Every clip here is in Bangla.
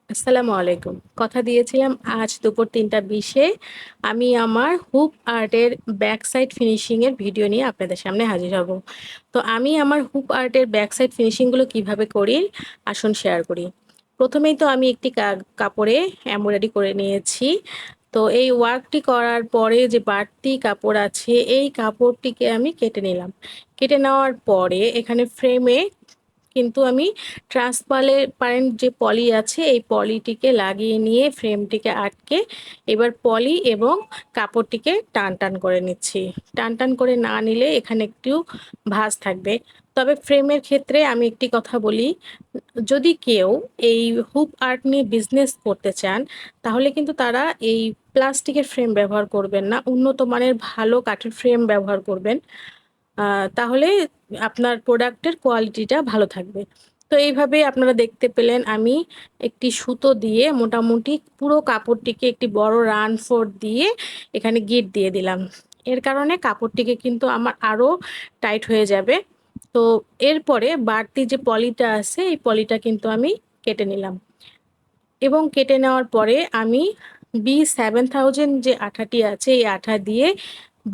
আসসালামু আলাইকুম। কথা দিয়েছিলাম আজ দুপুর ৩টা ২০-এ আমি আমার হুপ আর্টের ব্যাক সাইড ফিনিশিং এর ভিডিও নিয়ে আপনাদের সামনে হাজির হব। তো আমি আমার হুপ আর্টের ব্যাক সাইড ফিনিশিং গুলো কিভাবে করি আসুন শেয়ার করি। প্রথমেই তো আমি একটি কাপড়ে এমব্রয়ডারি করে নিয়েছি। তো এই ওয়ার্কটি করার পরে যে বাড়তি কাপড় আছে এই কাপড়টিকে আমি কেটে নিলাম। কেটে নেওয়ার পরে এখানে ফ্রেমে কিন্তু আমি ট্রান্সপারেন্ট যে পলি আছে এই পলিটিকে লাগিয়ে নিয়ে ফ্রেমটিকে আটকে এবার পলি এবং কাপড়টিকে টান টান করে নিচ্ছি। টান টান করে না নিলে এখানে একটু ভাঁজ থাকবে। তবে ফ্রেমের ক্ষেত্রে আমি একটি কথা বলি, যদি কেউ এই হুপ আর্ট নিয়ে বিজনেস করতে চান তাহলে কিন্তু তারা এই প্লাস্টিকের ফ্রেম ব্যবহার করবেন না, উন্নত মানের ভালো কাঠের ফ্রেম ব্যবহার করবেন। তাহলে আপনার প্রোডাক্টের কোয়ালিটিটা ভালো থাকবে। তো এইভাবে আপনারা দেখতে পেলেন আমি একটি সুতো দিয়ে মোটামুটি পুরো কাপড়টিকে একটি বড় রান ফোর্ট দিয়ে এখানে গিট দিয়ে দিলাম। এর কারণে কাপড়টিকে কিন্তু আমার আরও টাইট হয়ে যাবে। তো এরপরে বাড়তি যে পলিটা আছে এই পলিটা কিন্তু আমি কেটে নিলাম এবং কেটে নেওয়ার পরে আমি B7000 যে আঠাটি আছে এই আঠা দিয়ে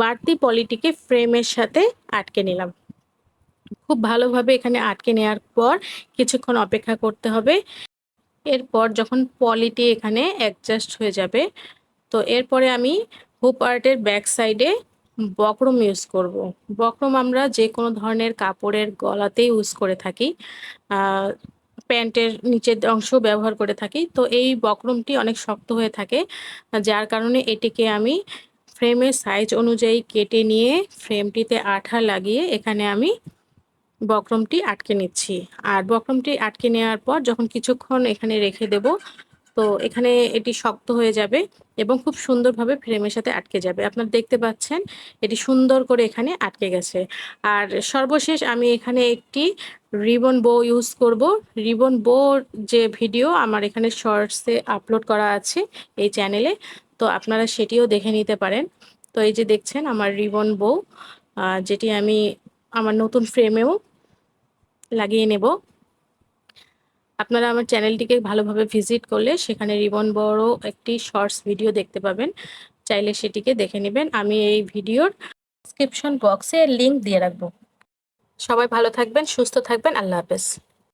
বাড়তি পলিটিকে ফ্রেমের সাথে আটকে নিলাম। খুব ভালোভাবে এখানে আটকে নেওয়ার পর কিছুক্ষণ অপেক্ষা করতে হবে। এরপর যখন পলিটি এখানে অ্যাডজাস্ট হয়ে যাবে, তো এরপরে আমি হুপ আর্টের ব্যাক সাইডে বক্রম ইউজ করব। বক্রম আমরা যে কোনো ধরনের কাপড়ের গলাতে ইউজ করে থাকি, প্যান্টের নিচের অংশ ব্যবহার করে থাকি। তো এই বক্রমটি অনেক শক্ত হয়ে থাকে, যার কারণে এটিকে আমি ফ্রেমের সাইজ অনুযায়ী কেটে নিয়ে ফ্রেমটিতে আঠা লাগিয়ে এখানে আমি বক্রমটি আটকে নিচ্ছি। আর বক্রমটি আটকে নেওয়ার পর যখন কিছুক্ষণ এখানে রেখে দেব, তো এখানে এটি শক্ত হয়ে যাবে এবং খুব সুন্দরভাবে ফ্রেমের সাথে আটকে যাবে। আপনারা দেখতে পাচ্ছেন এটি সুন্দর করে এখানে আটকে গেছে। আর সর্বশেষ আমি এখানে একটি রিবন বো ইউজ করব। রিবন বো যে ভিডিও আমার এখানে শর্টসে আপলোড করা আছে এই চ্যানেলে, তো আপনারা সেটিও দেখে নিতে পারেন। তো এই যে দেখছেন আমার রিবন বো, যেটি আমি আমার নতুন ফ্রেমেও লাগিয়ে নেব। আপনারা আমার চ্যানেলটিকে ভালোভাবে ভিজিট করলে সেখানে রিবন বড় একটি শর্টস ভিডিও দেখতে পাবেন, চাইলে সেটিকে দেখে নেবেন। আমি এই ভিডিওর ডেসক্রিপশন বক্সে লিংক দিয়ে রাখবো। সবাই ভালো থাকবেন, সুস্থ থাকবেন। আল্লাহ হাফেজ।